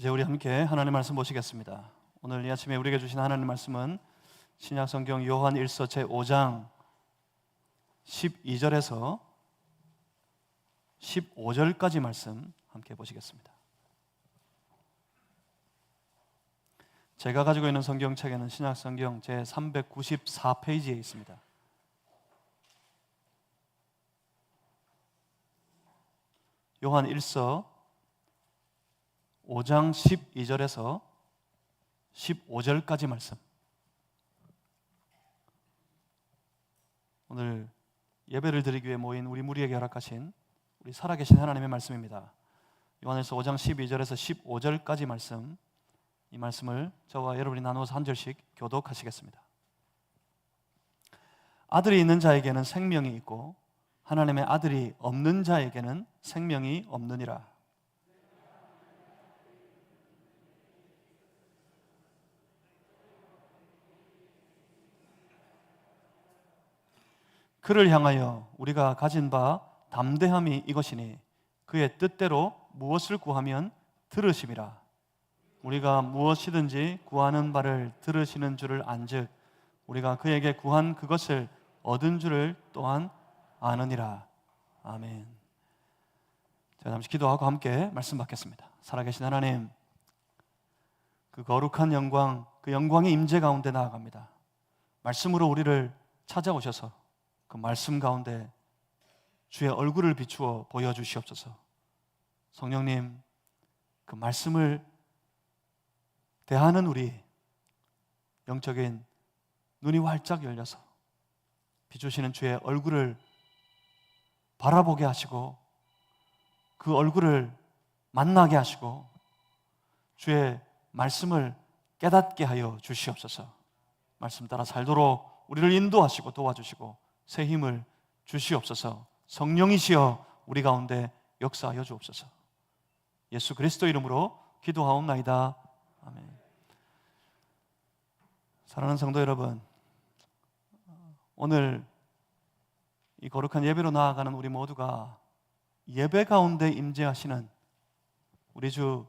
이제 우리 함께 하나님의 말씀 보시겠습니다. 오늘 이 아침에 우리에게 주신 하나님의 말씀은 신약성경 요한 1서 제5장 12절에서 15절까지 말씀 함께 보시겠습니다. 제가 가지고 있는 성경책에는 신약성경 제394페이지에 있습니다. 요한 1서 5장 12절에서 15절까지 말씀. 오늘 예배를 드리기 위해 모인 우리 무리에게 허락하신 우리 살아계신 하나님의 말씀입니다. 요한일서 5장 12절에서 15절까지 말씀, 이 말씀을 저와 여러분이 나누어서 한 절씩 교독하시겠습니다. 아들이 있는 자에게는 생명이 있고 하나님의 아들이 없는 자에게는 생명이 없느니라. 그를 향하여 우리가 가진 바 담대함이 이것이니 그의 뜻대로 무엇을 구하면 들으심이라. 우리가 무엇이든지 구하는 바를 들으시는 줄을 안즉 우리가 그에게 구한 그것을 얻은 줄을 또한 아느니라. 아멘. 자, 잠시 기도하고 함께 말씀 받겠습니다. 살아계신 하나님, 그 거룩한 영광, 그 영광의 임재 가운데 나아갑니다. 말씀으로 우리를 찾아오셔서 그 말씀 가운데 주의 얼굴을 비추어 보여주시옵소서. 성령님, 그 말씀을 대하는 우리 영적인 눈이 활짝 열려서 비추시는 주의 얼굴을 바라보게 하시고 그 얼굴을 만나게 하시고 주의 말씀을 깨닫게 하여 주시옵소서. 말씀 따라 살도록 우리를 인도하시고 도와주시고 새 힘을 주시옵소서. 성령이시여 우리 가운데 역사하여 주옵소서. 예수 그리스도 이름으로 기도하옵나이다. 아멘. 사랑하는 성도 여러분, 오늘 이 거룩한 예배로 나아가는 우리 모두가 예배 가운데 임재하시는 우리 주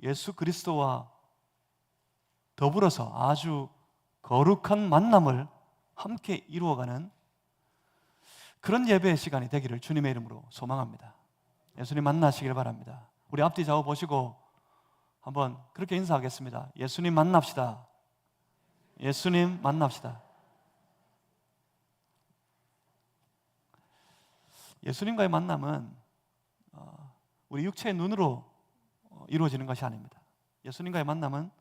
예수 그리스도와 더불어서 아주 거룩한 만남을 함께 이루어가는 그런 예배의 시간이 되기를 주님의 이름으로 소망합니다. 예수님 만나시길 바랍니다. 우리 앞뒤 좌우 보시고 한번 그렇게 인사하겠습니다. 예수님 만납시다. 예수님 만납시다. 예수님과의 만남은 우리 육체의 눈으로 이루어지는 것이 아닙니다. 예수님과의 만남은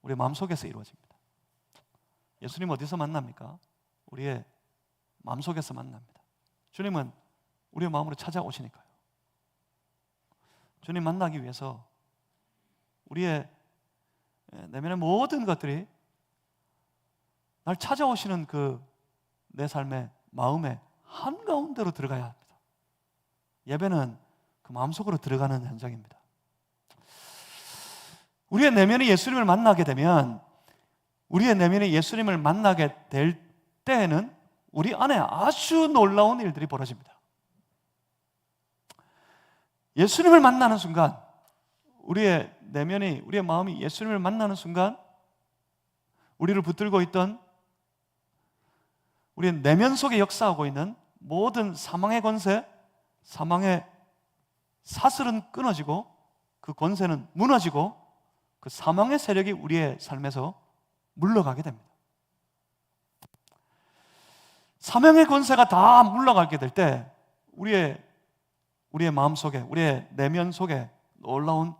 우리 마음속에서 이루어집니다. 예수님 어디서 만납니까? 우리의 마음속에서 만납니다. 주님은 우리의 마음으로 찾아오시니까요. 주님 만나기 위해서 우리의 내면의 모든 것들이 날 찾아오시는 그 내 삶의 마음의 한가운데로 들어가야 합니다. 예배는 그 마음속으로 들어가는 현장입니다. 우리의 내면이 예수님을 만나게 되면, 우리의 내면이 예수님을 만나게 될 때에는 우리 안에 아주 놀라운 일들이 벌어집니다. 예수님을 만나는 순간, 우리의 내면이, 우리의 마음이 예수님을 만나는 순간 우리를 붙들고 있던, 우리의 내면 속에 역사하고 있는 모든 사망의 권세, 사망의 사슬은 끊어지고 그 권세는 무너지고 그 사망의 세력이 우리의 삶에서 물러가게 됩니다. 사망의 권세가 다 물러가게 될 때 우리의 마음속에, 우리의 내면 속에 놀라운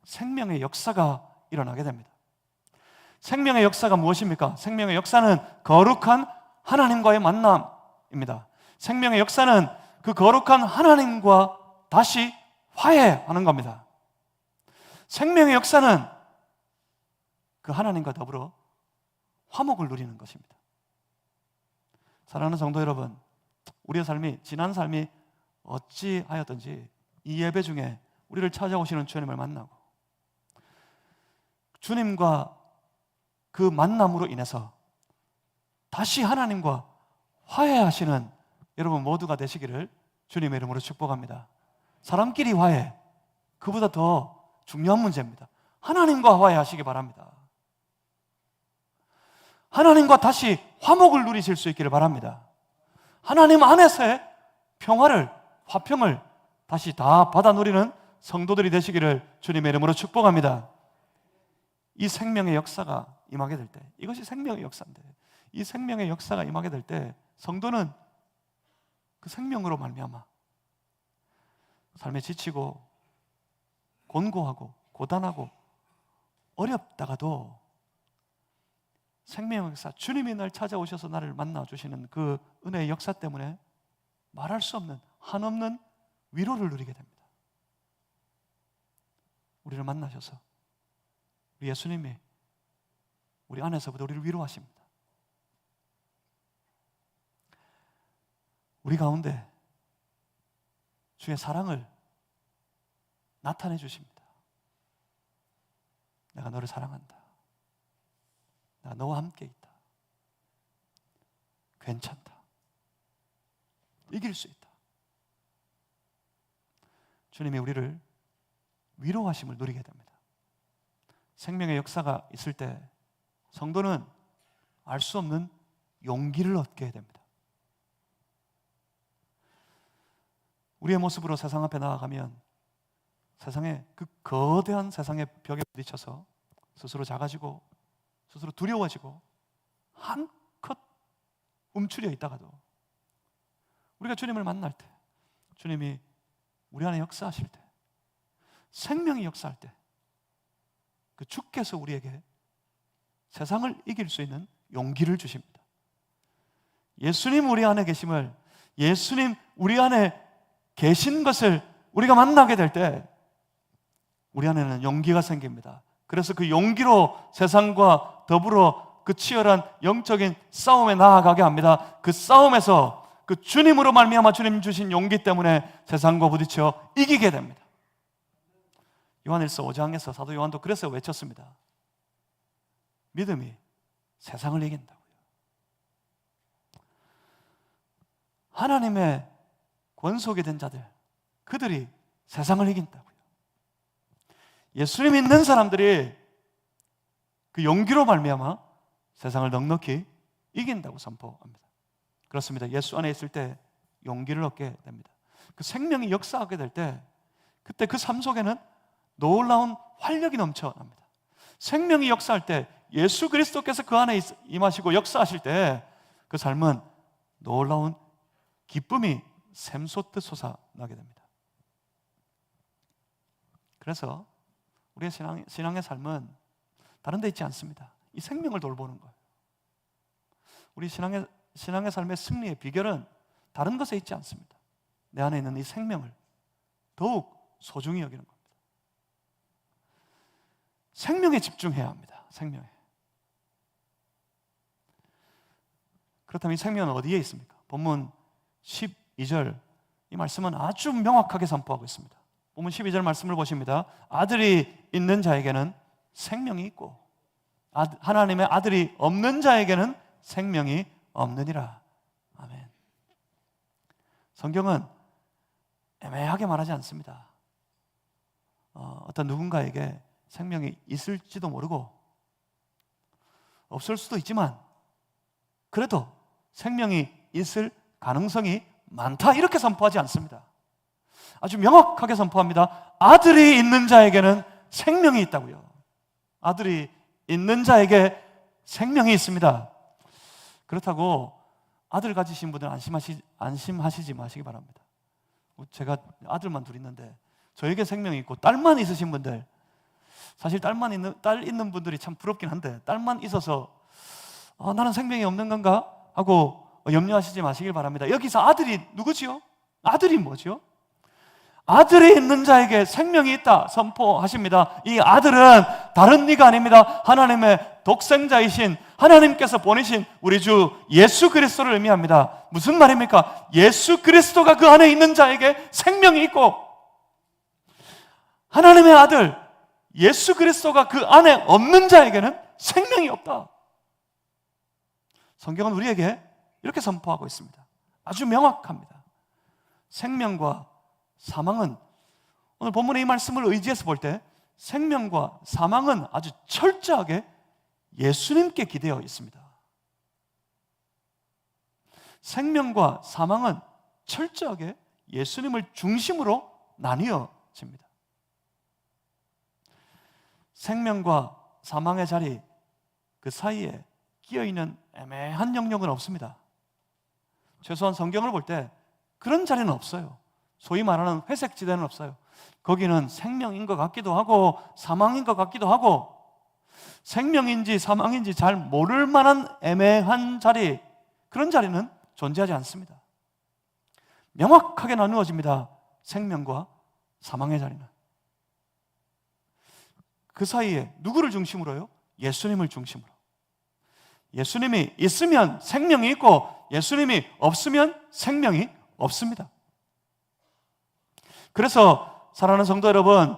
생명의 역사가 일어나게 됩니다. 생명의 역사가 무엇입니까? 생명의 역사는 거룩한 하나님과의 만남입니다. 생명의 역사는 그 거룩한 하나님과 다시 화해하는 겁니다. 생명의 역사는 그 하나님과 더불어 화목을 누리는 것입니다. 사랑하는 성도 여러분, 우리의 삶이, 지난 삶이 어찌하였든지 이 예배 중에 우리를 찾아오시는 주님을 만나고 주님과 그 만남으로 인해서 다시 하나님과 화해하시는 여러분 모두가 되시기를 주님의 이름으로 축복합니다. 사람끼리 화해, 그보다 더 중요한 문제입니다. 하나님과 화해하시기 바랍니다. 하나님과 다시 화목을 누리실 수 있기를 바랍니다. 하나님 안에서의 평화를, 화평을 다시 다 받아 누리는 성도들이 되시기를 주님의 이름으로 축복합니다. 이 생명의 역사가 임하게 될 때, 이것이 생명의 역사인데, 이 생명의 역사가 임하게 될 때 성도는 그 생명으로 말미암아 삶에 지치고 곤고하고 고단하고 어렵다가도 생명의 역사, 주님이 날 찾아오셔서 나를 만나주시는 그 은혜의 역사 때문에 말할 수 없는, 한없는 위로를 누리게 됩니다. 우리를 만나셔서 우리 예수님이 우리 안에서부터 우리를 위로하십니다. 우리 가운데 주의 사랑을 나타내 주십니다. 내가 너를 사랑한다. 내가 너와 함께 있다. 괜찮다. 이길 수 있다. 주님이 우리를 위로하심을 누리게 됩니다. 생명의 역사가 있을 때 성도는 알 수 없는 용기를 얻게 됩니다. 우리의 모습으로 세상 앞에 나아가면 세상에, 그 거대한 세상의 벽에 부딪혀서 스스로 작아지고 스스로 두려워지고 한껏 움츠려 있다가도 우리가 주님을 만날 때, 주님이 우리 안에 역사하실 때, 생명이 역사할 때, 그 주께서 우리에게 세상을 이길 수 있는 용기를 주십니다. 예수님 우리 안에 계심을, 예수님 우리 안에 계신 것을 우리가 만나게 될 때 우리 안에는 용기가 생깁니다. 그래서 그 용기로 세상과 더불어 그 치열한 영적인 싸움에 나아가게 합니다. 그 싸움에서 그 주님으로 말미암아 주님 주신 용기 때문에 세상과 부딪혀 이기게 됩니다. 요한일서 5장에서 사도 요한도 그래서 외쳤습니다. 믿음이 세상을 이긴다고요. 하나님의 권속이 된 자들, 그들이 세상을 이긴다고요. 예수님 믿는 사람들이 그 용기로 말미암아 세상을 넉넉히 이긴다고 선포합니다. 그렇습니다. 예수 안에 있을 때 용기를 얻게 됩니다. 그 생명이 역사하게 될 때 그때 그 삶 속에는 놀라운 활력이 넘쳐납니다. 생명이 역사할 때, 예수 그리스도께서 그 안에 임하시고 역사하실 때 그 삶은 놀라운 기쁨이 샘솟듯 솟아나게 됩니다. 그래서 우리의 신앙의 삶은 다른 데 있지 않습니다. 이 생명을 돌보는 거예요. 우리 신앙의 삶의 승리의 비결은 다른 것에 있지 않습니다. 내 안에 있는 이 생명을 더욱 소중히 여기는 겁니다. 생명에 집중해야 합니다. 생명에. 그렇다면 이 생명은 어디에 있습니까? 본문 12절 이 말씀은 아주 명확하게 선포하고 있습니다. 본문 12절 말씀을 보십니다. 아들이 있는 자에게는 생명이 있고 하나님의 아들이 없는 자에게는 생명이 없느니라. 아멘. 성경은 애매하게 말하지 않습니다. 어떤 누군가에게 생명이 있을지도 모르고 없을 수도 있지만 그래도 생명이 있을 가능성이 많다, 이렇게 선포하지 않습니다. 아주 명확하게 선포합니다. 아들이 있는 자에게는 생명이 있다고요. 아들이 있는 자에게 생명이 있습니다. 그렇다고 아들 가지신 분들은 안심하시지 마시기 바랍니다. 제가 아들만 둘 있는데 저에게 생명이 있고 딸만 있으신 분들, 사실 딸 있는 분들이 참 부럽긴 한데 딸만 있어서 나는 생명이 없는 건가 하고 염려하시지 마시길 바랍니다. 여기서 아들이 누구지요? 아들이 뭐죠? 아들이 있는 자에게 생명이 있다 선포하십니다. 이 아들은 다른 이가 아닙니다. 하나님의 독생자이신 하나님께서 보내신 우리 주 예수 그리스도를 의미합니다. 무슨 말입니까? 예수 그리스도가 그 안에 있는 자에게 생명이 있고 하나님의 아들 예수 그리스도가 그 안에 없는 자에게는 생명이 없다. 성경은 우리에게 이렇게 선포하고 있습니다. 아주 명확합니다. 생명과 사망은 오늘 본문의 이 말씀을 의지해서 볼 때 생명과 사망은 아주 철저하게 예수님께 기대어 있습니다. 생명과 사망은 철저하게 예수님을 중심으로 나뉘어집니다. 생명과 사망의 자리, 그 사이에 끼어있는 애매한 영역은 없습니다. 최소한 성경을 볼 때 그런 자리는 없어요. 소위 말하는 회색 지대는 없어요. 거기는 생명인 것 같기도 하고 사망인 것 같기도 하고, 생명인지 사망인지 잘 모를 만한 애매한 자리, 그런 자리는 존재하지 않습니다. 명확하게 나누어집니다. 생명과 사망의 자리는. 그 사이에 누구를 중심으로요? 예수님을 중심으로. 예수님이 있으면 생명이 있고 예수님이 없으면 생명이 없습니다. 그래서 사랑하는 성도 여러분,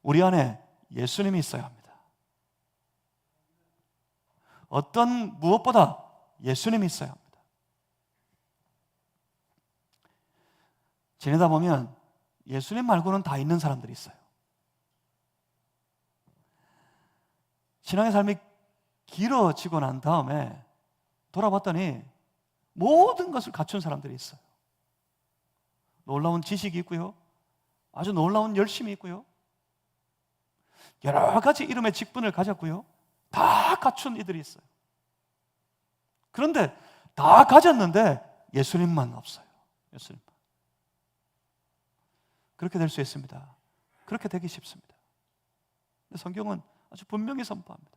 우리 안에 예수님이 있어야 합니다. 어떤 무엇보다 예수님이 있어야 합니다. 지내다 보면 예수님 말고는 다 있는 사람들이 있어요. 신앙의 삶이 길어지고 난 다음에 돌아봤더니 모든 것을 갖춘 사람들이 있어요. 놀라운 지식이 있고요, 아주 놀라운 열심이 있고요, 여러 가지 이름의 직분을 가졌고요, 다 갖춘 이들이 있어요. 그런데 다 가졌는데 예수님만 없어요. 예수님만. 그렇게 될 수 있습니다. 그렇게 되기 쉽습니다. 성경은 아주 분명히 선포합니다.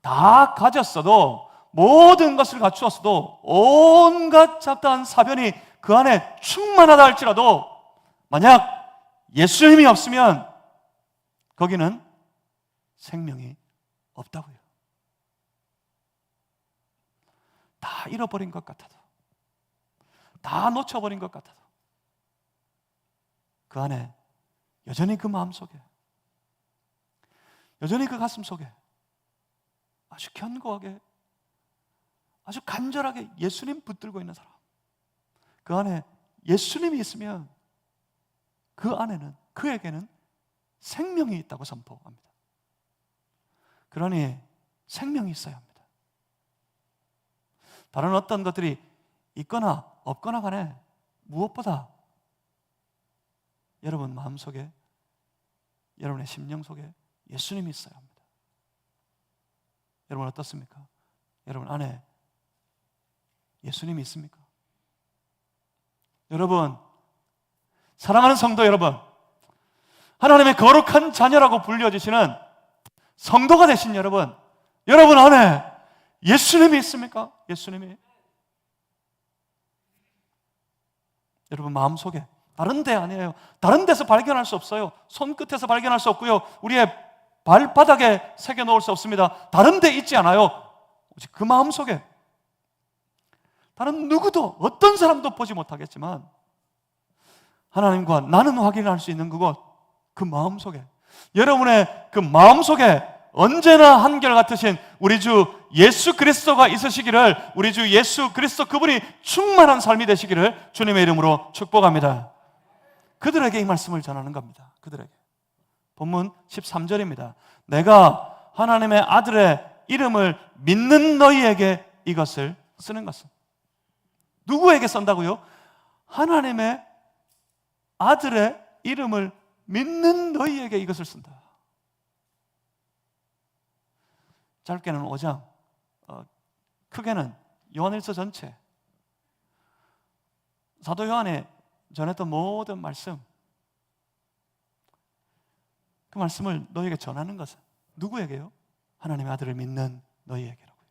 다 가졌어도, 모든 것을 갖추었어도, 온갖 잡다한 사변이 그 안에 충만하다 할지라도 만약 예수님이 없으면 거기는 생명이 없다고요. 다 잃어버린 것 같아도, 다 놓쳐버린 것 같아도 그 안에 여전히 그 마음 속에, 여전히 그 가슴 속에 아주 견고하게, 아주 간절하게 예수님 붙들고 있는 사람, 그 안에 예수님이 있으면 그 안에는, 그에게는 생명이 있다고 선포합니다. 그러니 생명이 있어야 합니다. 다른 어떤 것들이 있거나 없거나 간에 무엇보다 여러분 마음속에, 여러분의 심령 속에 예수님이 있어야 합니다. 여러분 어떻습니까? 여러분 안에 예수님이 있습니까? 여러분, 사랑하는 성도 여러분, 하나님의 거룩한 자녀라고 불려지시는 성도가 되신 여러분, 여러분 안에 예수님이 있습니까? 예수님이. 여러분 마음속에, 다른 데 아니에요. 다른 데서 발견할 수 없어요. 손끝에서 발견할 수 없고요, 우리의 발바닥에 새겨놓을 수 없습니다. 다른 데 있지 않아요. 오직 그 마음속에, 다른 누구도, 어떤 사람도 보지 못하겠지만 하나님과 나는 확인할 수 있는 그곳, 그 마음속에, 여러분의 그 마음속에 언제나 한결같으신 우리 주 예수 그리스도가 있으시기를, 우리 주 예수 그리스도 그분이 충만한 삶이 되시기를 주님의 이름으로 축복합니다. 그들에게 이 말씀을 전하는 겁니다. 그들에게. 본문 13절입니다. 내가 하나님의 아들의 이름을 믿는 너희에게 이것을 쓰는 것은. 누구에게 쓴다고요? 하나님의 아들의 이름을 믿는 너희에게 이것을 쓴다. 짧게는 5장, 크게는 요한일서 전체, 사도 요한에 전했던 모든 말씀, 그 말씀을 너희에게 전하는 것은 누구에게요? 하나님의 아들을 믿는 너희에게라고요.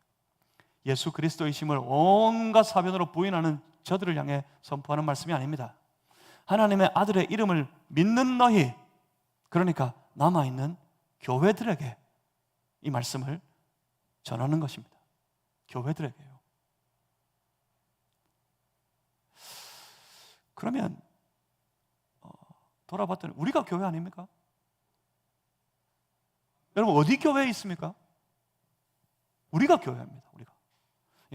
예수 그리스도이심을 온갖 사변으로 부인하는 저들을 향해 선포하는 말씀이 아닙니다. 하나님의 아들의 이름을 믿는 너희, 그러니까 남아있는 교회들에게 이 말씀을 전하는 것입니다. 교회들에게요. 그러면 돌아봤더니 우리가 교회 아닙니까? 여러분 어디 교회에 있습니까? 우리가 교회입니다. 우리가.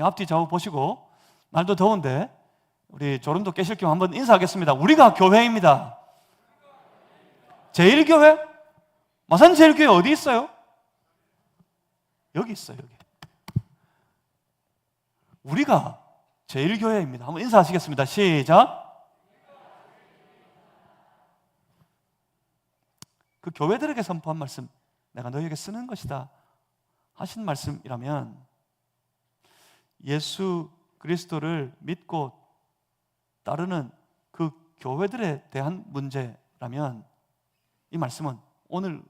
앞뒤 좌우 보시고, 날도 더운데 우리 조름도 깨실 겸 한번 인사하겠습니다. 우리가 교회입니다. 제1교회? 마산제일교회 어디 있어요? 여기 있어요. 여기. 우리가 제일교회입니다. 한번 인사하시겠습니다. 시작. 그 교회들에게 선포한 말씀, 내가 너희에게 쓰는 것이다 하신 말씀이라면, 예수 그리스도를 믿고 따르는 그 교회들에 대한 문제라면, 이 말씀은 오늘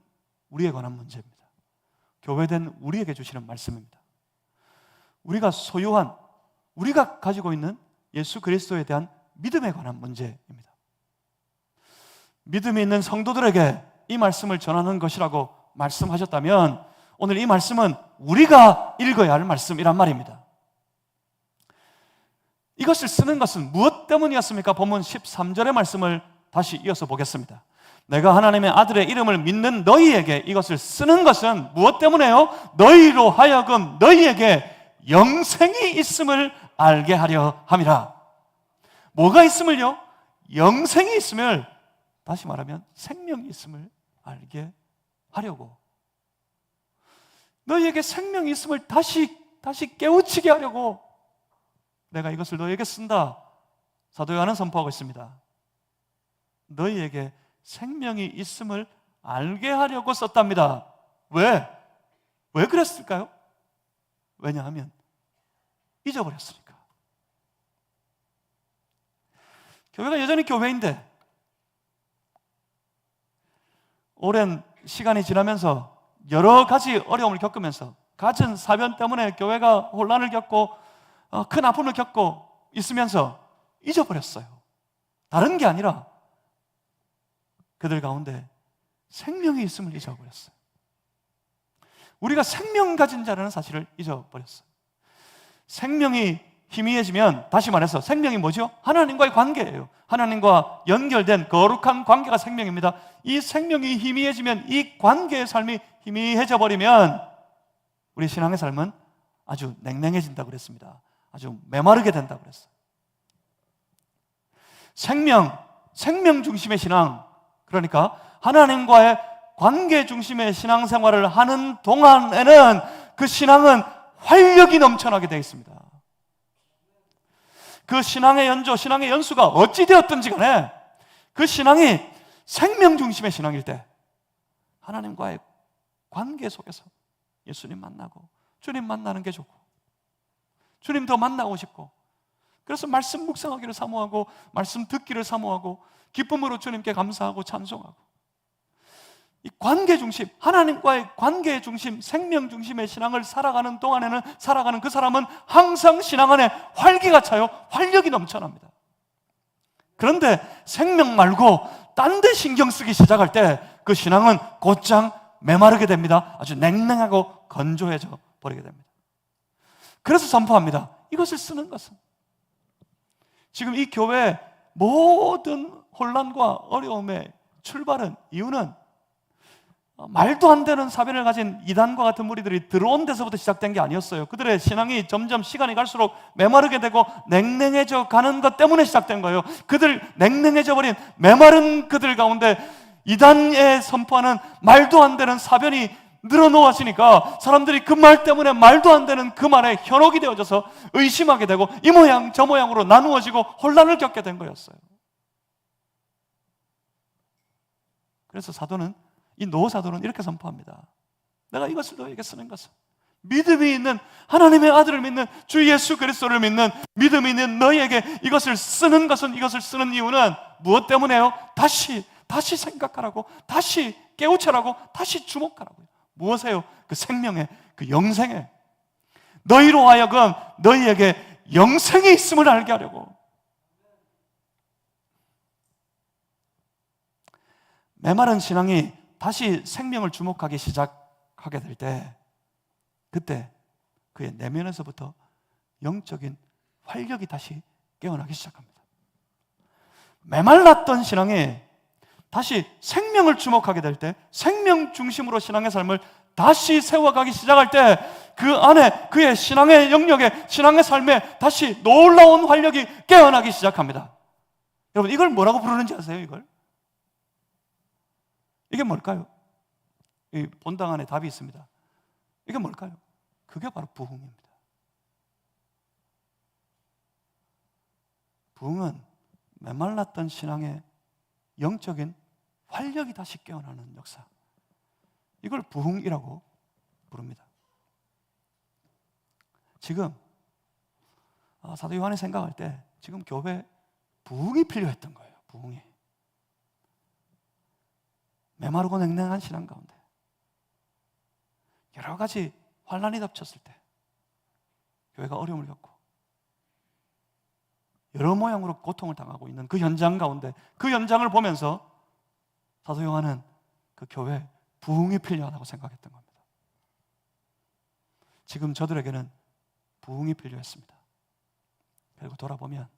우리에 관한 문제입니다. 교회된 우리에게 주시는 말씀입니다. 우리가 소유한, 우리가 가지고 있는 예수 그리스도에 대한 믿음에 관한 문제입니다. 믿음이 있는 성도들에게 이 말씀을 전하는 것이라고 말씀하셨다면, 오늘 이 말씀은 우리가 읽어야 할 말씀이란 말입니다. 이것을 쓰는 것은 무엇 때문이었습니까? 본문 13절의 말씀을 다시 이어서 보겠습니다. 내가 하나님의 아들의 이름을 믿는 너희에게 이것을 쓰는 것은 무엇 때문에요? 너희로 하여금 너희에게 영생이 있음을 알게 하려 함이라. 뭐가 있음을요? 영생이 있음을, 다시 말하면 생명이 있음을 알게 하려고, 너희에게 생명이 있음을 다시 깨우치게 하려고 내가 이것을 너희에게 쓴다. 사도 요한은 선포하고 있습니다. 너희에게 생명이 있음을 알게 하려고 썼답니다. 왜 그랬을까요? 왜냐하면 잊어버렸으니까. 교회가 여전히 교회인데 오랜 시간이 지나면서 여러 가지 어려움을 겪으면서 갖은 사변 때문에 교회가 혼란을 겪고 큰 아픔을 겪고 있으면서 잊어버렸어요. 다른 게 아니라 그들 가운데 생명이 있음을 잊어버렸어요. 우리가 생명 가진 자라는 사실을 잊어버렸어요. 생명이 희미해지면, 다시 말해서 생명이 뭐죠? 하나님과의 관계예요. 하나님과 연결된 거룩한 관계가 생명입니다. 이 생명이 희미해지면, 이 관계의 삶이 희미해져 버리면 우리 신앙의 삶은 아주 냉랭해진다고 그랬습니다. 아주 메마르게 된다고 그랬어요. 생명 중심의 신앙, 그러니까 하나님과의 관계 중심의 신앙생활을 하는 동안에는 그 신앙은 활력이 넘쳐나게 되어 있습니다. 그 신앙의 연조, 신앙의 연수가 어찌 되었든지 간에 그 신앙이 생명 중심의 신앙일 때, 하나님과의 관계 속에서 예수님 만나고 주님 만나는 게 좋고, 주님 더 만나고 싶고, 그래서 말씀 묵상하기를 사모하고 말씀 듣기를 사모하고 기쁨으로 주님께 감사하고 찬송하고, 이 관계 중심, 하나님과의 관계 중심, 생명 중심의 신앙을 살아가는 동안에는, 살아가는 그 사람은 항상 신앙 안에 활기가 차요. 활력이 넘쳐납니다. 그런데 생명 말고 딴 데 신경 쓰기 시작할 때 그 신앙은 곧장 메마르게 됩니다. 아주 냉랭하고 건조해져 버리게 됩니다. 그래서 선포합니다. 이것을 쓰는 것은, 지금 이 교회 모든 혼란과 어려움의 출발은, 이유는 말도 안 되는 사변을 가진 이단과 같은 무리들이 들어온 데서부터 시작된 게 아니었어요. 그들의 신앙이 점점 시간이 갈수록 메마르게 되고 냉랭해져 가는 것 때문에 시작된 거예요. 그들 냉랭해져 버린 메마른 그들 가운데 이단에 선포하는 말도 안 되는 사변이 늘어놓아지니까 사람들이 그 말 때문에 말도 안 되는 그 말에 현혹이 되어져서 의심하게 되고 이 모양 저 모양으로 나누어지고 혼란을 겪게 된 거였어요. 그래서 이 노사도는 이렇게 선포합니다. 내가 이것을 너에게 쓰는 것은, 믿음이 있는, 하나님의 아들을 믿는, 주 예수 그리스도를 믿는 믿음이 있는 너희에게 이것을 쓰는 것은, 이것을 쓰는 이유는 무엇 때문에요? 다시 생각하라고, 다시 깨우쳐라고, 다시 주목하라고. 무엇이에요? 그 생명의, 그 영생의, 너희로 하여금 너희에게 영생이 있음을 알게 하려고. 메마른 신앙이 다시 생명을 주목하기 시작하게 될 때, 그때 그의 내면에서부터 영적인 활력이 다시 깨어나기 시작합니다. 메말랐던 신앙이 다시 생명을 주목하게 될 때, 생명 중심으로 신앙의 삶을 다시 세워가기 시작할 때, 그 안에 그의 신앙의 영역에, 신앙의 삶에 다시 놀라운 활력이 깨어나기 시작합니다. 여러분, 이걸 뭐라고 부르는지 아세요? 이게 뭘까요? 이 본당 안에 답이 있습니다. 이게 뭘까요? 그게 바로 부흥입니다. 부흥은 메말랐던 신앙의 영적인 활력이 다시 깨어나는 역사, 이걸 부흥이라고 부릅니다. 지금 사도 요한이 생각할 때 지금 교회에 부흥이 필요했던 거예요. 부흥이. 메마르고 냉랭한 신앙 가운데 여러 가지 환난이 덮쳤을 때 교회가 어려움을 겪고 여러 모양으로 고통을 당하고 있는 그 현장 가운데, 그 현장을 보면서 사도 요한은 그 교회에 부흥이 필요하다고 생각했던 겁니다. 지금 저들에게는 부흥이 필요했습니다. 그리고 돌아보면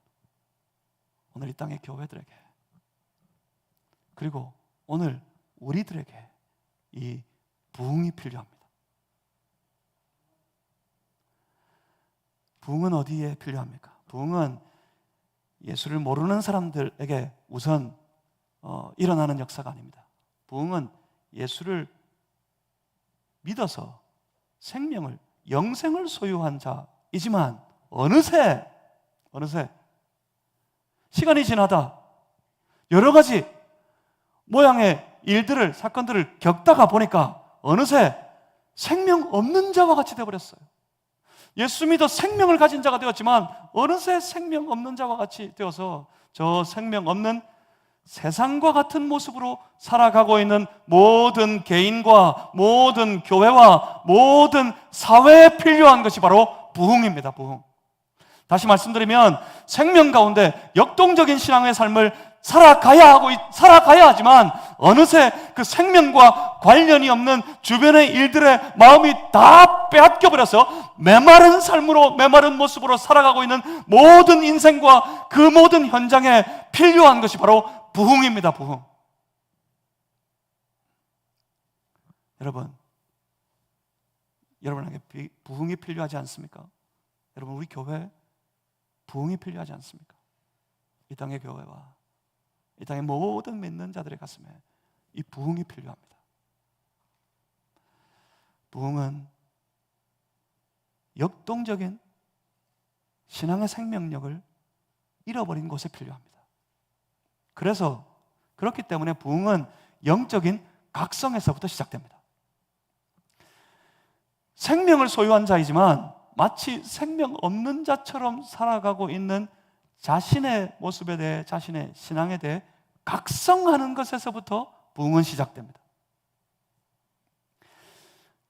오늘 이 땅의 교회들에게, 그리고 오늘 우리들에게 이 부흥이 필요합니다. 부흥은 어디에 필요합니까? 부흥은 예수를 모르는 사람들에게 우선 일어나는 역사가 아닙니다. 부흥은 예수를 믿어서 생명을, 영생을 소유한 자이지만 어느새 시간이 지나다 여러 가지 모양의 일들을, 사건들을 겪다가 보니까 어느새 생명 없는 자와 같이 되어버렸어요. 예수 믿어 생명을 가진 자가 되었지만 어느새 생명 없는 자와 같이 되어서 저 생명 없는 세상과 같은 모습으로 살아가고 있는 모든 개인과 모든 교회와 모든 사회에 필요한 것이 바로 부흥입니다. 부흥. 다시 말씀드리면 생명 가운데 역동적인 신앙의 삶을 살아가야 하지만 어느새 그 생명과 관련이 없는 주변의 일들의 마음이 다 빼앗겨버려서 메마른 삶으로, 메마른 모습으로 살아가고 있는 모든 인생과 그 모든 현장에 필요한 것이 바로 부흥입니다. 부흥. 여러분에게 부흥이 필요하지 않습니까? 여러분, 우리 교회 부흥이 필요하지 않습니까? 이 땅의 교회와 이 땅의 모든 믿는 자들의 가슴에 이 부흥이 필요합니다. 부흥은 역동적인 신앙의 생명력을 잃어버린 곳에 필요합니다. 그렇기 때문에 부흥은 영적인 각성에서부터 시작됩니다. 생명을 소유한 자이지만 마치 생명 없는 자처럼 살아가고 있는 자신의 모습에 대해, 자신의 신앙에 대해 각성하는 것에서부터 부흥은 시작됩니다.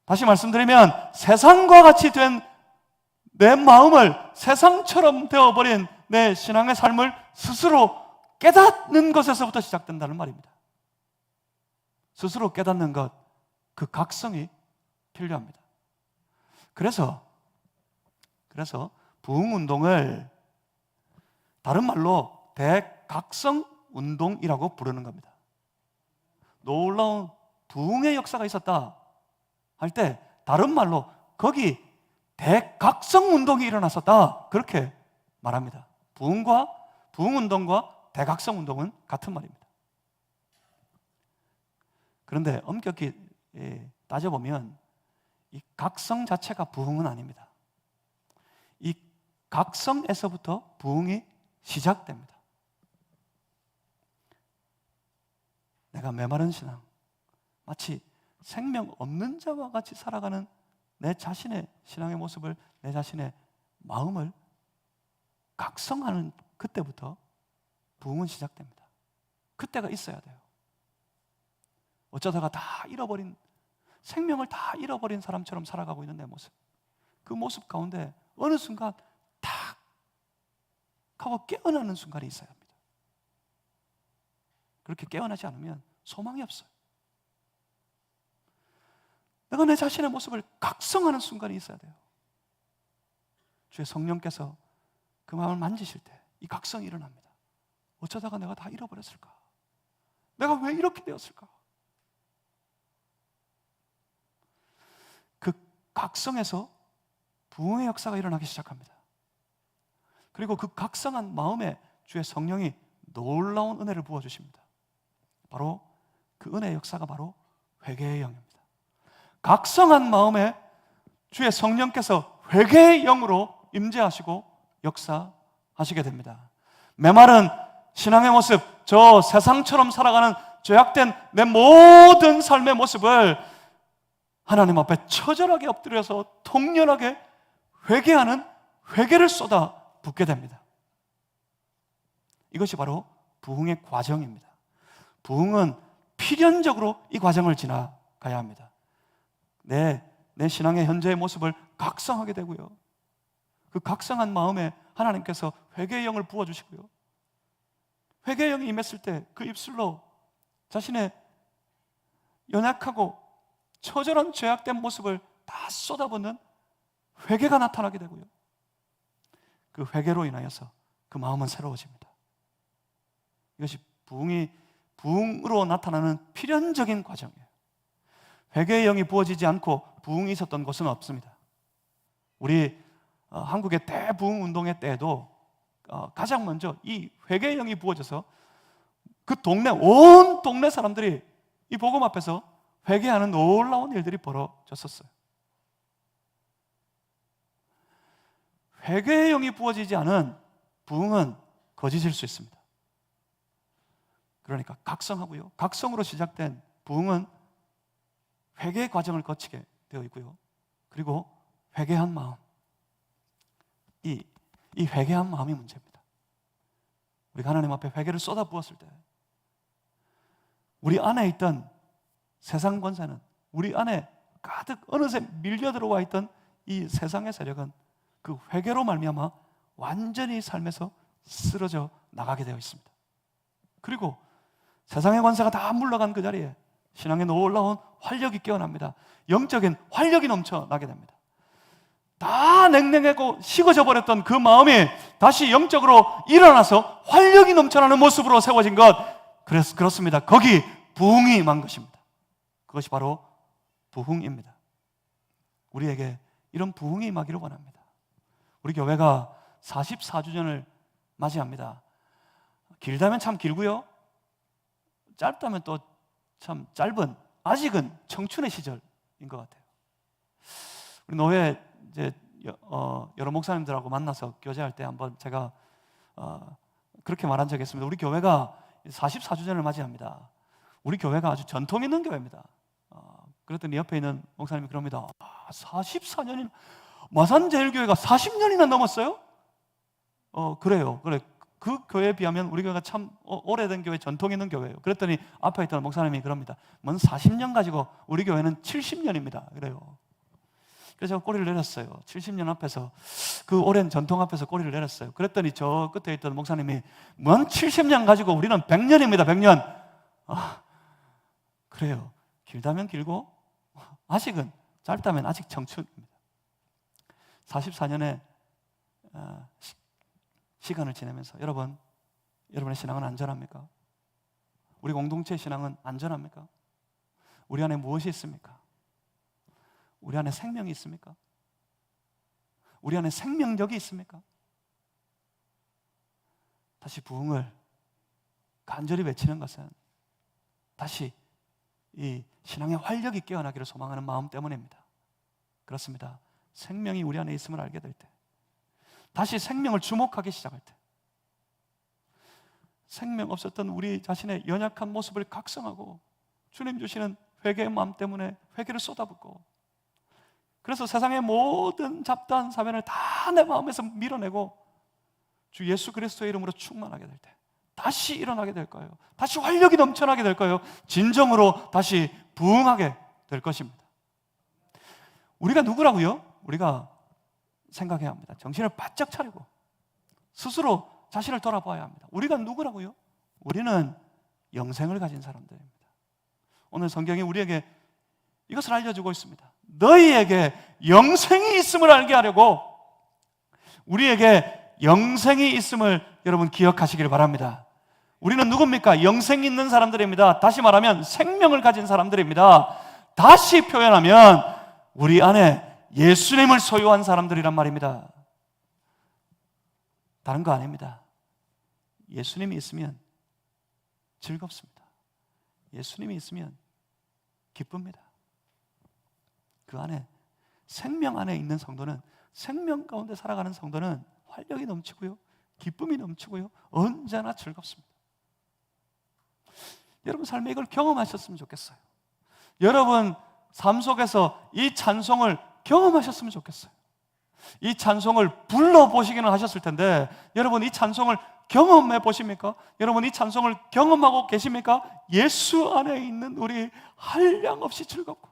다시 말씀드리면 세상과 같이 된 내 마음을, 세상처럼 되어버린 내 신앙의 삶을 스스로 깨닫는 것에서부터 시작된다는 말입니다. 스스로 깨닫는 것, 그 각성이 필요합니다. 그래서 부흥운동을 다른 말로 대각성운동이라고 부르는 겁니다. 놀라운 부흥의 역사가 있었다 할 때 다른 말로 거기 대각성운동이 일어났었다, 그렇게 말합니다. 부흥운동과 대각성운동은 같은 말입니다. 그런데 엄격히 따져보면 이 각성 자체가 부흥은 아닙니다. 이 각성에서부터 부흥이 시작됩니다. 내가 메마른 신앙, 마치 생명 없는 자와 같이 살아가는 내 자신의 신앙의 모습을, 내 자신의 마음을 각성하는 그때부터 부흥은 시작됩니다. 그때가 있어야 돼요. 어쩌다가 다 잃어버린, 생명을 다 잃어버린 사람처럼 살아가고 있는 내 모습, 그 모습 가운데 어느 순간 탁 하고 깨어나는 순간이 있어야 합니다. 그렇게 깨어나지 않으면 소망이 없어요. 내가 내 자신의 모습을 각성하는 순간이 있어야 돼요. 주의 성령께서 그 마음을 만지실 때 이 각성이 일어납니다. 어쩌다가 내가 다 잃어버렸을까? 내가 왜 이렇게 되었을까? 그 각성에서 부흥의 역사가 일어나기 시작합니다. 그리고 그 각성한 마음에 주의 성령이 놀라운 은혜를 부어주십니다. 바로 그 은혜의 역사가 바로 회개의 영입니다. 각성한 마음에 주의 성령께서 회개의 영으로 임재하시고 역사하시게 됩니다. 메마른 신앙의 모습, 저 세상처럼 살아가는 죄악된 내 모든 삶의 모습을 하나님 앞에 처절하게 엎드려서 통렬하게 회개하는 회개를 쏟아 붓게 됩니다. 이것이 바로 부흥의 과정입니다. 부흥은 필연적으로 이 과정을 지나가야 합니다. 내 신앙의 현재의 모습을 각성하게 되고요. 그 각성한 마음에 하나님께서 회개의 영을 부어주시고요. 회개의 영이 임했을 때 그 입술로 자신의 연약하고 처절한 죄악된 모습을 다 쏟아붓는 회개가 나타나게 되고요. 그 회개로 인하여서 그 마음은 새로워집니다. 이것이 부흥으로 나타나는 필연적인 과정이에요. 회개의 영이 부어지지 않고 부흥이 있었던 곳은 없습니다. 우리 한국의 대부흥 운동의 때에도 가장 먼저 이 회개의 영이 부어져서 그 온 동네 사람들이 이 복음 앞에서 회개하는 놀라운 일들이 벌어졌었어요. 회개의 영이 부어지지 않은 부흥은 거짓일 수 있습니다. 그러니까 각성하고요. 각성으로 시작된 부흥은 회개의 과정을 거치게 되어 있고요. 그리고 회개한 마음, 이 회개한 마음이 문제입니다. 우리가 하나님 앞에 회개를 쏟아 부었을 때 우리 안에 있던 세상 권세는, 우리 안에 가득 어느새 밀려 들어와 있던 이 세상의 세력은 그 회개로 말미암아 완전히 삶에서 쓰러져 나가게 되어 있습니다. 그리고 세상의 권세가 다 물러간 그 자리에 신앙의 놀라운 활력이 깨어납니다. 영적인 활력이 넘쳐나게 됩니다. 다 냉랭하고 식어져 버렸던 그 마음이 다시 영적으로 일어나서 활력이 넘쳐나는 모습으로 세워진 것, 그렇습니다. 거기 부흥이 임한 것입니다. 그것이 바로 부흥입니다. 우리에게 이런 부흥이 임하기를 원합니다. 우리 교회가 44주년을 맞이합니다. 길다면 참 길고요, 짧다면 또 참 짧은, 아직은 청춘의 시절인 것 같아요. 우리 노회 이제 여러 목사님들하고 만나서 교제할 때 한번 제가 그렇게 말한 적이 있습니다. 우리 교회가 44주년을 맞이합니다. 우리 교회가 아주 전통 있는 교회입니다. 그랬더니 옆에 있는 목사님이 그럽니다. 44년이나, 마산제일교회가 40년이나 넘었어요? 그래요. 그래. 그 교회에 비하면 우리 교회가 참 오래된 교회, 전통 있는 교회예요. 그랬더니 앞에 있던 목사님이 그럽니다. 뭔 40년 가지고 우리 교회는 70년입니다. 그래요. 그래서 제가 꼬리를 내렸어요. 70년 앞에서, 그 오랜 전통 앞에서 꼬리를 내렸어요. 그랬더니 저 끝에 있던 목사님이 뭔 70년 가지고 우리는 100년입니다. 100년. 그래요. 길다면 길고 아직은, 짧다면 아직 청춘입니다. 44년의 시간을 지내면서 여러분의 신앙은 안전합니까? 우리 공동체의 신앙은 안전합니까? 우리 안에 무엇이 있습니까? 우리 안에 생명이 있습니까? 우리 안에 생명력이 있습니까? 다시 부흥을 간절히 외치는 것은 다시 이 신앙의 활력이 깨어나기를 소망하는 마음 때문입니다. 그렇습니다. 생명이 우리 안에 있음을 알게 될 때, 다시 생명을 주목하기 시작할 때, 생명 없었던 우리 자신의 연약한 모습을 각성하고 주님 주시는 회개의 마음 때문에 회개를 쏟아붓고, 그래서 세상의 모든 잡다한 사변을 다 내 마음에서 밀어내고 주 예수 그리스도의 이름으로 충만하게 될 때 다시 일어나게 될 거예요. 다시 활력이 넘쳐나게 될 거예요. 진정으로 다시 부흥하게 될 것입니다. 우리가 누구라고요? 우리가 생각해야 합니다. 정신을 바짝 차리고 스스로 자신을 돌아봐야 합니다. 우리가 누구라고요? 우리는 영생을 가진 사람들입니다. 오늘 성경이 우리에게 이것을 알려주고 있습니다. 너희에게 영생이 있음을 알게 하려고, 우리에게 영생이 있음을 여러분 기억하시길 바랍니다. 우리는 누굽니까? 영생이 있는 사람들입니다. 다시 말하면 생명을 가진 사람들입니다. 다시 표현하면 우리 안에 예수님을 소유한 사람들이란 말입니다. 다른 거 아닙니다. 예수님이 있으면 즐겁습니다. 예수님이 있으면 기쁩니다. 그 안에, 생명 안에 있는 성도는, 생명 가운데 살아가는 성도는 활력이 넘치고요, 기쁨이 넘치고요, 언제나 즐겁습니다. 여러분 삶에 이걸 경험하셨으면 좋겠어요. 여러분 삶 속에서 이 찬송을 경험하셨으면 좋겠어요. 이 찬송을 불러보시기는 하셨을 텐데, 여러분 이 찬송을 경험해 보십니까? 여러분 이 찬송을 경험하고 계십니까? 예수 안에 있는 우리 한량없이 즐겁고,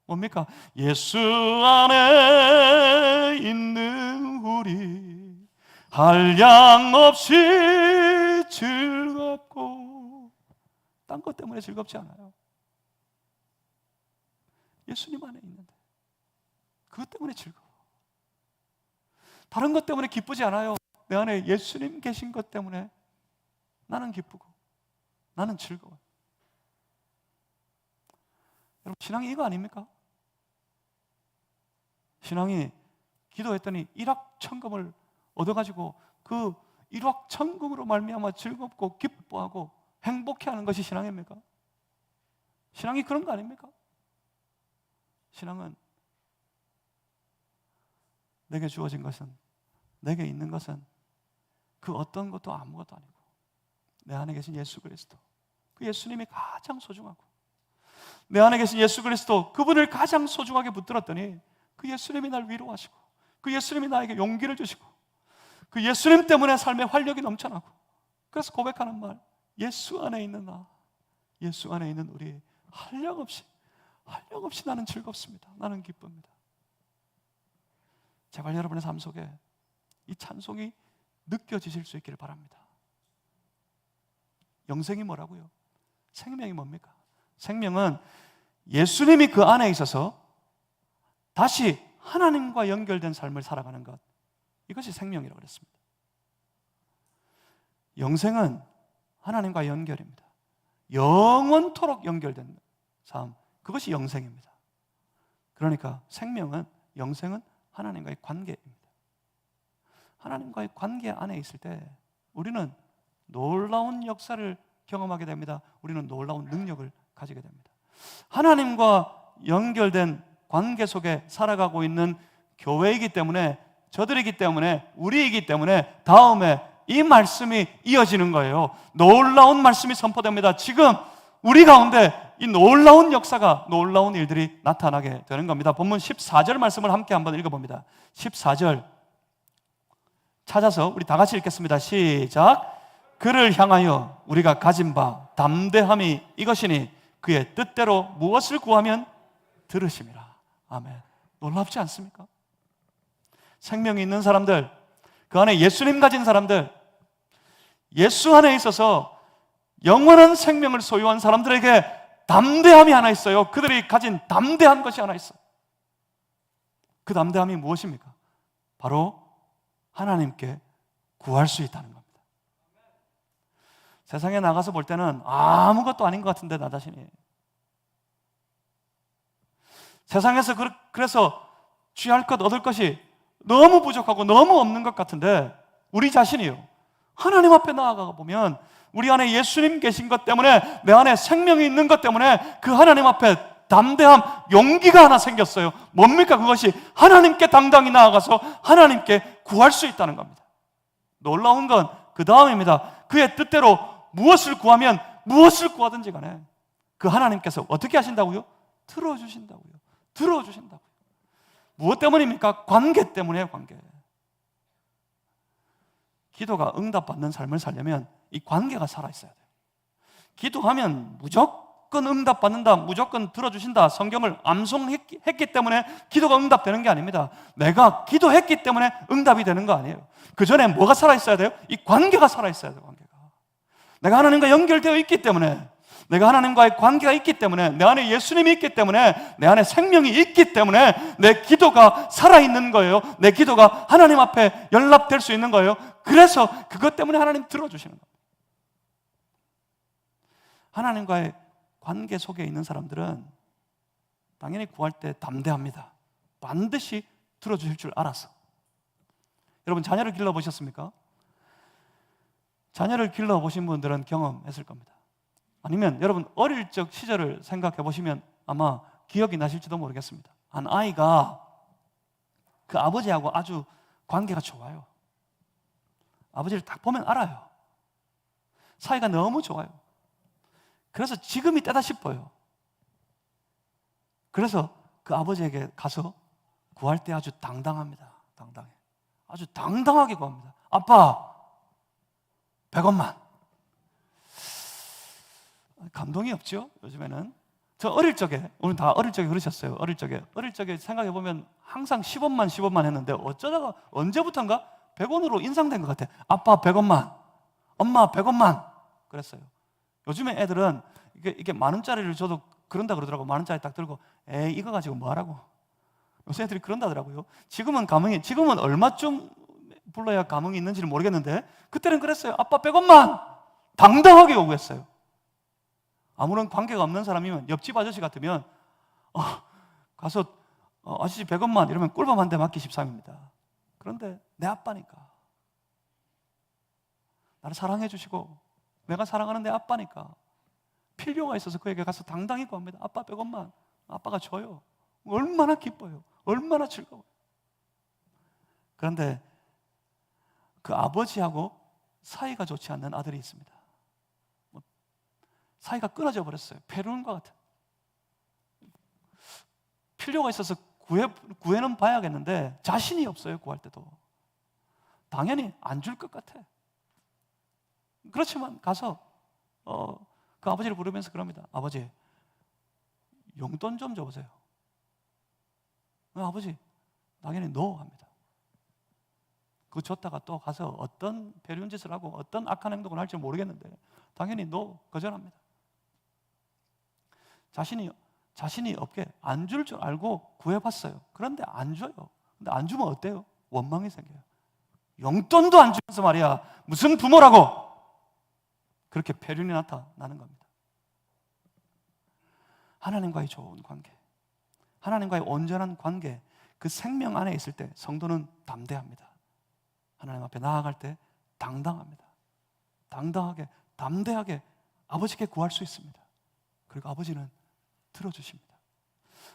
뭡니까? 예수 안에 있는 우리 한량없이 즐겁고, 딴 것 때문에 즐겁지 않아요. 예수님 안에 있는데 그것 때문에 즐거워. 다른 것 때문에 기쁘지 않아요. 내 안에 예수님 계신 것 때문에 나는 기쁘고 나는 즐거워요. 여러분 신앙이 이거 아닙니까? 신앙이 기도했더니 일확천금을 얻어가지고 그 일확천금으로 말미암아 즐겁고 기뻐하고 행복해하는 것이 신앙입니까? 신앙이 그런 거 아닙니까? 신앙은 내게 주어진 것은, 내게 있는 것은 그 어떤 것도 아무것도 아니고 내 안에 계신 예수 그리스도, 그 예수님이 가장 소중하고, 내 안에 계신 예수 그리스도, 그분을 가장 소중하게 붙들었더니 그 예수님이 날 위로하시고, 그 예수님이 나에게 용기를 주시고, 그 예수님 때문에 삶의 활력이 넘쳐나고, 그래서 고백하는 말, 예수 안에 있는 나, 예수 안에 있는 우리 한량없이 나는 즐겁습니다. 나는 기쁩니다. 제발 여러분의 삶 속에 이 찬송이 느껴지실 수 있기를 바랍니다. 영생이 뭐라고요? 생명이 뭡니까? 생명은 예수님이 그 안에 있어서 다시 하나님과 연결된 삶을 살아가는 것, 이것이 생명이라고 그랬습니다. 영생은 하나님과 연결입니다. 영원토록 연결된 삶, 그것이 영생입니다. 그러니까 생명은, 영생은 하나님과의 관계입니다. 하나님과의 관계 안에 있을 때 우리는 놀라운 역사를 경험하게 됩니다. 우리는 놀라운 능력을 가지게 됩니다. 하나님과 연결된 관계 속에 살아가고 있는 교회이기 때문에, 저들이기 때문에, 우리이기 때문에 다음에 이 말씀이 이어지는 거예요. 놀라운 말씀이 선포됩니다. 지금 우리 가운데 이 놀라운 역사가, 놀라운 일들이 나타나게 되는 겁니다. 본문 14절 말씀을 함께 한번 읽어봅니다. 14절 찾아서 우리 다 같이 읽겠습니다. 시작. 그를 향하여 우리가 가진 바 담대함이 이것이니 그의 뜻대로 무엇을 구하면 들으심이라. 아멘. 놀랍지 않습니까? 생명이 있는 사람들, 그 안에 예수님 가진 사람들, 예수 안에 있어서 영원한 생명을 소유한 사람들에게 담대함이 하나 있어요. 그들이 가진 담대한 것이 하나 있어요. 그 담대함이 무엇입니까? 바로 하나님께 구할 수 있다는 겁니다. 세상에 나가서 볼 때는 아무것도 아닌 것 같은데, 나 자신이 세상에서 그래서 취할 것, 얻을 것이 너무 부족하고 너무 없는 것 같은데, 우리 자신이요, 하나님 앞에 나아가 보면 우리 안에 예수님 계신 것 때문에, 내 안에 생명이 있는 것 때문에 그 하나님 앞에 담대함, 용기가 하나 생겼어요. 뭡니까? 그것이 하나님께 당당히 나아가서 하나님께 구할 수 있다는 겁니다. 놀라운 건 그 다음입니다. 그의 뜻대로 무엇을 구하면, 무엇을 구하든지 간에 그 하나님께서 어떻게 하신다고요? 들어주신다고요. 들어주신다고요. 무엇 때문입니까? 관계 때문이에요. 관계. 기도가 응답받는 삶을 살려면 이 관계가 살아있어야 돼요. 기도하면 무조건 응답받는다, 무조건 들어주신다, 성경을 암송했기 때문에 기도가 응답되는 게 아닙니다. 내가 기도했기 때문에 응답이 되는 거 아니에요. 그 전에 뭐가 살아있어야 돼요? 이 관계가 살아있어야 돼요. 관계가. 내가 하나님과 연결되어 있기 때문에, 내가 하나님과의 관계가 있기 때문에, 내 안에 예수님이 있기 때문에, 내 안에 생명이 있기 때문에 내 기도가 살아있는 거예요. 내 기도가 하나님 앞에 연락될 수 있는 거예요. 그래서 그것 때문에 하나님 들어주시는 겁니다. 하나님과의 관계 속에 있는 사람들은 당연히 구할 때 담대합니다. 반드시 들어주실 줄 알아서. 여러분 자녀를 길러보셨습니까? 자녀를 길러보신 분들은 경험했을 겁니다. 아니면 여러분 어릴 적 시절을 생각해 보시면 아마 기억이 나실지도 모르겠습니다. 한 아이가 그 아버지하고 아주 관계가 좋아요. 아버지를 딱 보면 알아요. 사이가 너무 좋아요. 그래서 지금이 때다 싶어요. 그래서 그 아버지에게 가서 구할 때 아주 당당합니다. 당당해. 아주 당당하게 구합니다. 아빠, 100원만. 감동이 없죠? 요즘에는. 저 어릴 적에, 오늘 다 어릴 적에 그러셨어요. 어릴 적에 생각해보면 항상 10원만 했는데 어쩌다가 언제부턴가 100원으로 인상된 것 같아. 아빠 100원만, 엄마 100원만 그랬어요. 요즘에 애들은 이게 10,000원짜리를 줘도 그런다 그러더라고. 10,000원짜리 딱 들고 에이 이거 가지고 뭐 하라고. 요새 애들이 그런다더라고요. 지금은 얼마쯤 불러야 감흥이 있는지는 모르겠는데 그때는 그랬어요. 아빠 100원만 당당하게 요구했어요. 아무런 관계가 없는 사람이면 옆집 아저씨 같으면 가서 아저씨 100원만 이러면 꿀밤 한 대 맞기 십상입니다. 그런데 내 아빠니까, 나를 사랑해 주시고 내가 사랑하는 내 아빠니까 필요가 있어서 그에게 가서 당당히 구합니다. 아빠 100원만. 아빠가 줘요. 얼마나 기뻐요. 얼마나 즐거워요. 그런데 그 아버지하고 사이가 좋지 않는 아들이 있습니다. 사이가 끊어져 버렸어요. 페루는과 같은. 필요가 있어서 구해는 봐야겠는데 자신이 없어요. 구할 때도 당연히 안 줄 것 같아. 그렇지만 가서 그 아버지를 부르면서 그럽니다. 아버지, 용돈 좀 줘보세요. 아버지, 당연히 no 합니다. 그거 줬다가 또 가서 어떤 배려운 짓을 하고 어떤 악한 행동을 할지 모르겠는데 당연히 no, 거절합니다. 자신이 없게 안 줄 줄 알고 구해봤어요. 그런데 안 줘요. 근데 안 주면 어때요? 원망이 생겨요. 용돈도 안 주면서 말이야 무슨 부모라고. 그렇게 폐륜이 나타나는 겁니다. 하나님과의 좋은 관계, 하나님과의 온전한 관계, 그 생명 안에 있을 때 성도는 담대합니다. 하나님 앞에 나아갈 때 당당합니다. 당당하게, 담대하게 아버지께 구할 수 있습니다. 그리고 아버지는 들어주십니다.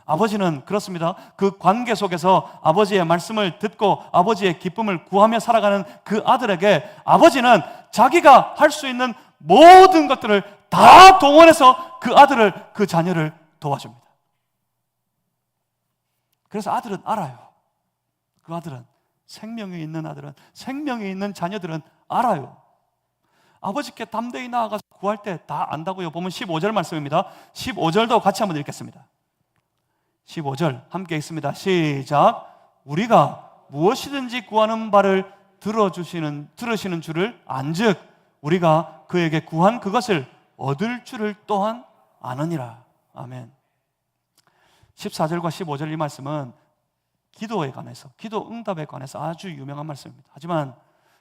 아버지는 그렇습니다. 그 관계 속에서 아버지의 말씀을 듣고 아버지의 기쁨을 구하며 살아가는 그 아들에게 아버지는 자기가 할 수 있는 모든 것들을 다 동원해서 그 아들을, 그 자녀를 도와줍니다. 그래서 아들은 알아요. 그 아들은, 생명이 있는 아들은, 생명이 있는 자녀들은 알아요. 아버지께 담대히 나아가서 구할 때 다 안다고요. 보면 15절 말씀입니다. 15절도 같이 한번 읽겠습니다. 15절 함께 읽습니다. 시작. 우리가 무엇이든지 구하는 바를 들으시는 줄을 안즉 우리가 그에게 구한 그것을 얻을 줄을 또한 아느니라. 아멘. 14절과 15절 이 말씀은 기도에 관해서, 기도 응답에 관해서 아주 유명한 말씀입니다. 하지만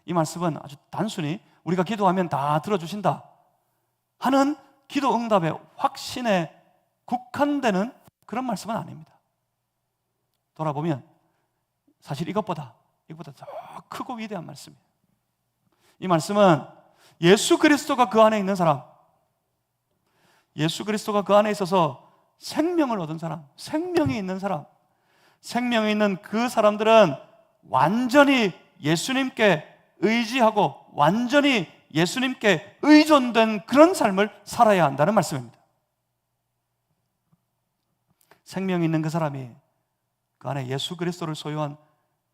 이 말씀은 아주 단순히 우리가 기도하면 다 들어주신다 하는 기도 응답의 확신에 국한되는 그런 말씀은 아닙니다. 돌아보면 사실 이것보다 더 크고 위대한 말씀이에요. 이 말씀은 예수 그리스도가 그 안에 있는 사람, 예수 그리스도가 그 안에 있어서 생명을 얻은 사람, 생명이 있는 사람, 생명이 있는 그 사람들은 완전히 예수님께 의지하고 완전히 예수님께 의존된 그런 삶을 살아야 한다는 말씀입니다. 생명이 있는 그 사람이, 그 안에 예수 그리스도를 소유한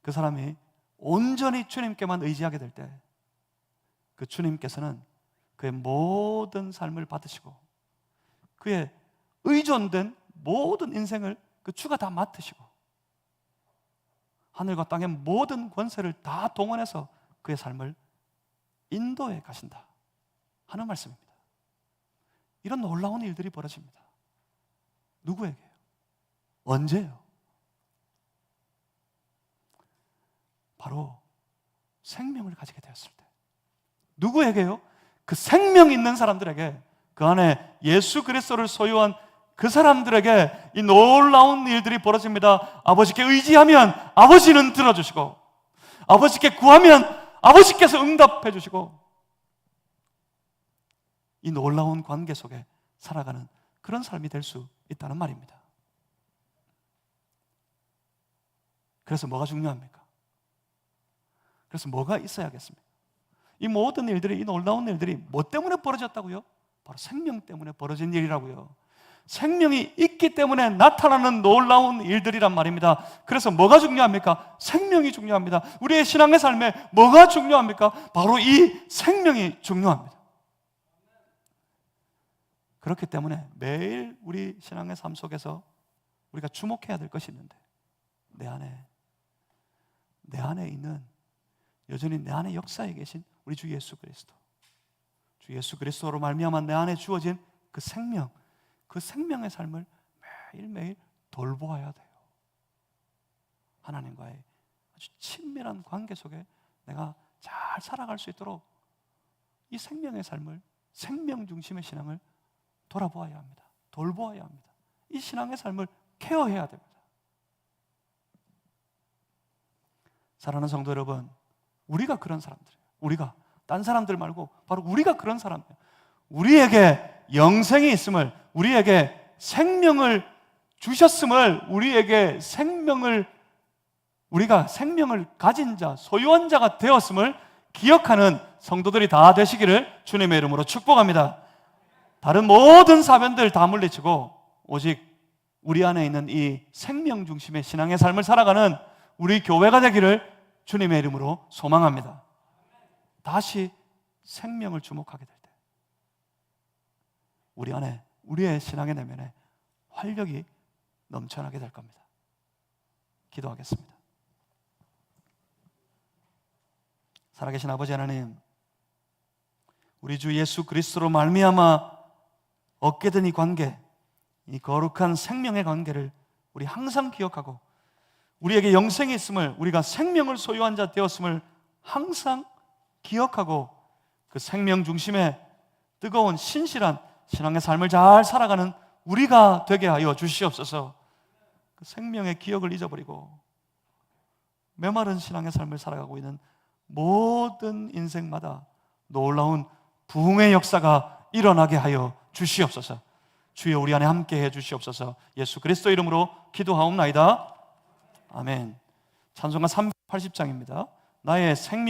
그 사람이 온전히 주님께만 의지하게 될 때 그 주님께서는 그의 모든 삶을 받으시고 그의 의존된 모든 인생을 그 주가 다 맡으시고 하늘과 땅의 모든 권세를 다 동원해서 그의 삶을 인도해 가신다 하는 말씀입니다. 이런 놀라운 일들이 벌어집니다. 누구에게요? 언제요? 바로 생명을 가지게 되었을 때. 누구에게요? 그 생명 있는 사람들에게, 그 안에 예수 그리스도를 소유한 그 사람들에게 이 놀라운 일들이 벌어집니다. 아버지께 의지하면 아버지는 들어주시고 아버지께 구하면 아버지께서 응답해 주시고 이 놀라운 관계 속에 살아가는 그런 삶이 될 수 있다는 말입니다. 그래서 뭐가 중요합니까? 그래서 뭐가 있어야겠습니까? 이 모든 일들이, 이 놀라운 일들이 뭐 때문에 벌어졌다고요? 바로 생명 때문에 벌어진 일이라고요. 생명이 있기 때문에 나타나는 놀라운 일들이란 말입니다. 그래서 뭐가 중요합니까? 생명이 중요합니다. 우리의 신앙의 삶에 뭐가 중요합니까? 바로 이 생명이 중요합니다. 그렇기 때문에 매일 우리 신앙의 삶 속에서 우리가 주목해야 될 것이 있는데, 내 안에 있는, 여전히 내 안에 역사에 계신 우리 주 예수 그리스도, 주 예수 그리스도로 말미암아 내 안에 주어진 그 생명, 그 생명의 삶을 매일매일 돌보아야 돼요. 하나님과의 아주 친밀한 관계 속에 내가 잘 살아갈 수 있도록 이 생명의 삶을, 생명 중심의 신앙을 돌아보아야 합니다. 돌보아야 합니다. 이 신앙의 삶을 케어해야 됩니다. 사랑하는 성도 여러분, 우리가 그런 사람들이에요. 우리가, 딴 사람들 말고 바로 우리가 그런 사람이에요. 우리에게 영생이 있음을, 우리에게 생명을 주셨음을, 우리가 생명을 가진 자, 소유한 자가 되었음을 기억하는 성도들이 다 되시기를 주님의 이름으로 축복합니다. 다른 모든 사변들 다 물리치고 오직 우리 안에 있는 이 생명 중심의 신앙의 삶을 살아가는 우리 교회가 되기를 주님의 이름으로 소망합니다. 다시 생명을 주목하게 될 때 우리 안에, 우리의 신앙의 내면에 활력이 넘쳐나게 될 겁니다. 기도하겠습니다. 살아계신 아버지 하나님, 우리 주 예수 그리스도로 말미암아 얻게 된 이 관계, 이 거룩한 생명의 관계를 우리 항상 기억하고, 우리에게 영생이 있음을, 우리가 생명을 소유한 자 되었음을 항상 기억하고, 그 생명 중심의 뜨거운 신실한 신앙의 삶을 잘 살아가는 우리가 되게 하여 주시옵소서. 그 생명의 기억을 잊어버리고 메마른 신앙의 삶을 살아가고 있는 모든 인생마다 놀라운 부흥의 역사가 일어나게 하여 주시옵소서. 주여 우리 안에 함께 해 주시옵소서. 예수 그리스도 이름으로 기도하옵나이다. 아멘. 찬송가 380장입니다. 나의 생명